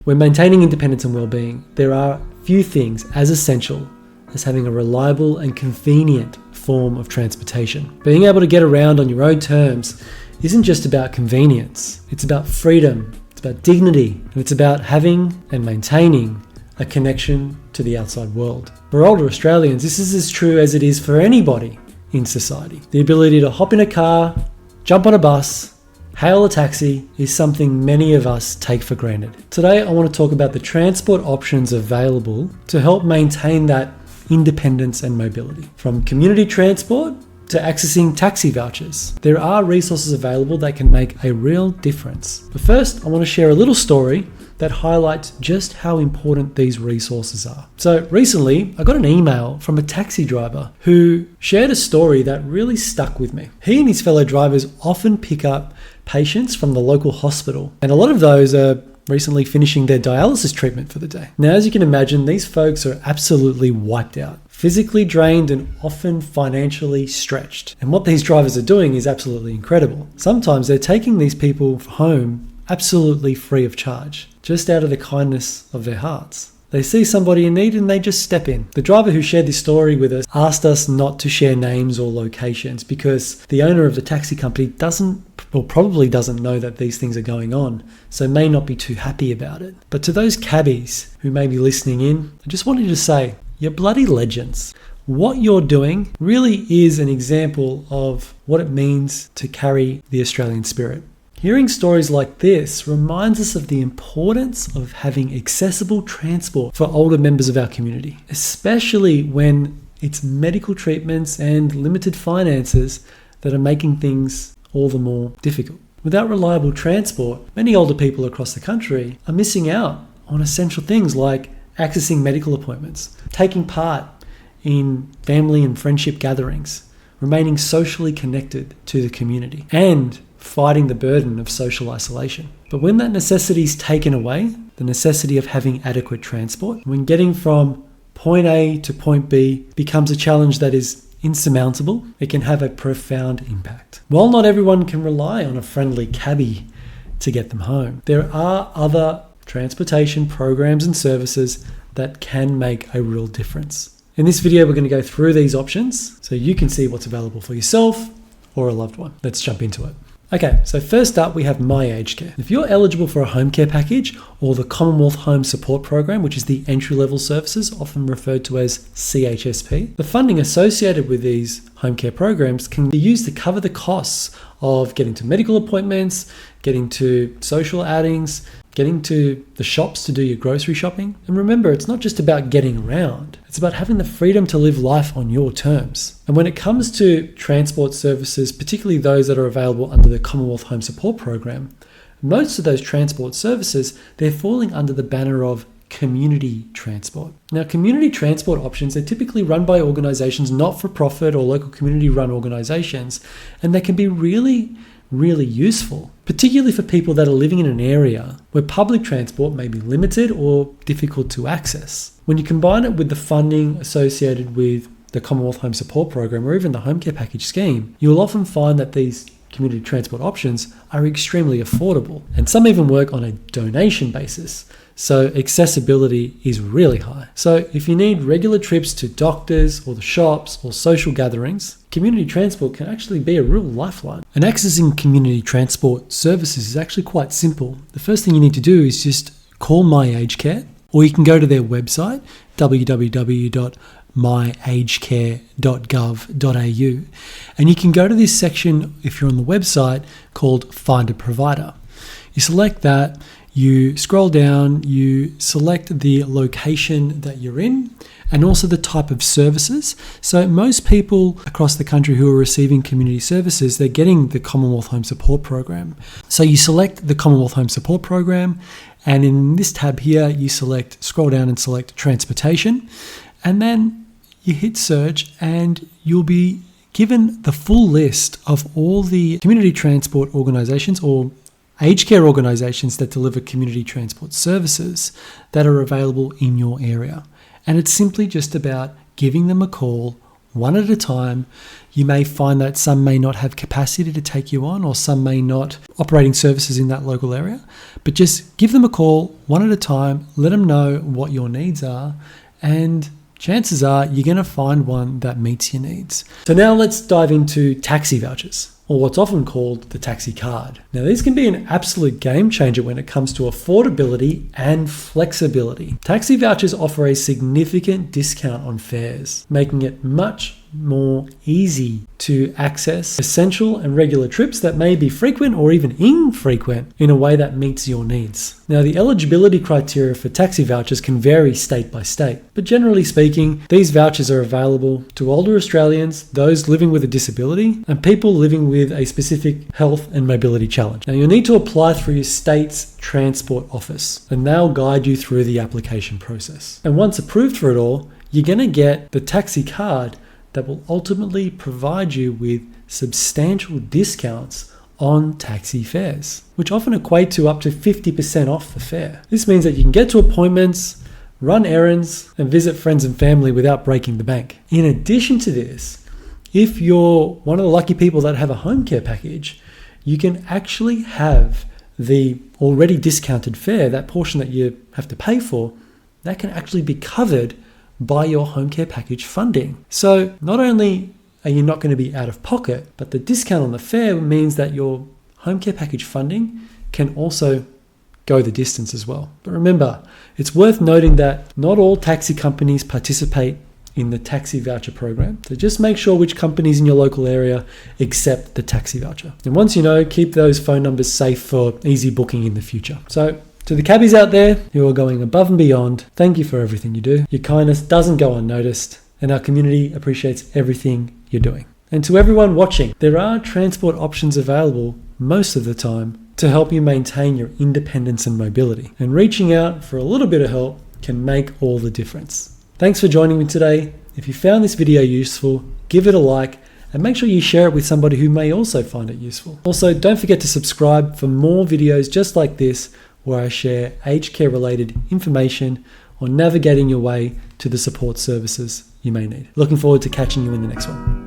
When maintaining independence and well-being, there are few things as essential as having a reliable and convenient form of transportation. Being able to get around on your own terms isn't just about convenience. It's about freedom, it's about dignity, and it's about having and maintaining a connection to the outside world. For older Australians, this is as true as it is for anybody in society. The ability to hop in a car, jump on a bus, hail a taxi is something many of us take for granted. Today, I want to talk about the transport options available to help maintain that independence and mobility. From community transport to accessing taxi vouchers, there are resources available that can make a real difference. But first, I want to share a little story that highlights just how important these resources are. So recently, I got an email from a taxi driver who shared a story that really stuck with me. He and his fellow drivers often pick up patients from the local hospital, and a lot of those are recently finishing their dialysis treatment for the day. Now, as you can imagine, these folks are absolutely wiped out, physically drained and often financially stretched. And what these drivers are doing is absolutely incredible. Sometimes they're taking these people home absolutely free of charge, just out of the kindness of their hearts. They see somebody in need and they just step in. The driver who shared this story with us asked us not to share names or locations because the owner of the taxi company probably doesn't know that these things are going on, so may not be too happy about it. But to those cabbies who may be listening in, I just wanted to say, you're bloody legends. What you're doing really is an example of what it means to carry the Australian spirit. Hearing stories like this reminds us of the importance of having accessible transport for older members of our community, especially when it's medical treatments and limited finances that are making things all the more difficult. Without reliable transport, many older people across the country are missing out on essential things like accessing medical appointments, taking part in family and friendship gatherings, remaining socially connected to the community, and fighting the burden of social isolation. But when that necessity is taken away, the necessity of having adequate transport, when getting from point A to point B becomes a challenge that is insurmountable, it can have a profound impact. While not everyone can rely on a friendly cabbie to get them home, there are other transportation programs and services that can make a real difference. In this video, we're going to go through these options so you can see what's available for yourself or a loved one. Let's jump into it. Okay, so first up we have My Aged Care. If you're eligible for a home care package or the Commonwealth Home Support Program, which is the entry-level services often referred to as CHSP, the funding associated with these home care programs can be used to cover the costs of getting to medical appointments, getting to social outings, getting to the shops to do your grocery shopping. And remember, it's not just about getting around. It's about having the freedom to live life on your terms. And when it comes to transport services, particularly those that are available under the Commonwealth Home Support Program, most of those transport services, they're falling under the banner of community transport. Now, community transport options are typically run by organizations, not-for-profit or local community-run organizations, and they can be really useful, particularly for people that are living in an area where public transport may be limited or difficult to access. When you combine it with the funding associated with the Commonwealth Home Support Program or even the Home Care Package scheme, you'll often find that these community transport options are extremely affordable, and some even work on a donation basis. So accessibility is really high. So if you need regular trips to doctors or the shops or social gatherings, community transport can actually be a real lifeline. And accessing community transport services is actually quite simple. The first thing you need to do is just call My Aged Care, or you can go to their website, www.myagedcare.gov.au, and you can go to this section, if you're on the website, called Find a Provider. You select that, you scroll down, you select the location that you're in and also the type of services. So most people across the country who are receiving community services, they're getting the Commonwealth Home Support Program. So you select the Commonwealth Home Support Program, and in this tab here, you scroll down and select transportation, and then you hit search and you'll be given the full list of all the community transport organizations or aged care organisations that deliver community transport services that are available in your area. And it's simply just about giving them a call one at a time. You may find that some may not have capacity to take you on, or some may not operating services in that local area, but just give them a call one at a time, let them know what your needs are, and chances are you're going to find one that meets your needs. So now let's dive into taxi vouchers, or what's often called the taxi card. Now, these can be an absolute game changer when it comes to affordability and flexibility. Taxi vouchers offer a significant discount on fares, making it much more easy to access essential and regular trips that may be frequent or even infrequent in a way that meets your needs. Now, the eligibility criteria for taxi vouchers can vary state by state, but generally speaking, these vouchers are available to older Australians, those living with a disability, and people living with a specific health and mobility challenge. Now, you'll need to apply through your state's transport office, and they'll guide you through the application process. And once approved for it all, you're going to get the taxi card that will ultimately provide you with substantial discounts on taxi fares, which often equate to up to 50% off the fare. This means that you can get to appointments, run errands, and visit friends and family without breaking the bank. In addition to this, if you're one of the lucky people that have a home care package, you can actually have the already discounted fare, that portion that you have to pay for, that can actually be covered by your home care package funding. So not only are you not going to be out of pocket, but the discount on the fare means that your home care package funding can also go the distance as well. But remember, it's worth noting that not all taxi companies participate in the taxi voucher program. So just make sure which companies in your local area accept the taxi voucher. And once you know, keep those phone numbers safe for easy booking in the future. So to the cabbies out there who are going above and beyond, thank you for everything you do. Your kindness doesn't go unnoticed, and our community appreciates everything you're doing. And to everyone watching, there are transport options available most of the time to help you maintain your independence and mobility. And reaching out for a little bit of help can make all the difference. Thanks for joining me today. If you found this video useful, give it a like, and make sure you share it with somebody who may also find it useful. Also, don't forget to subscribe for more videos just like this, where I share aged care related information on navigating your way to the support services you may need. Looking forward to catching you in the next one.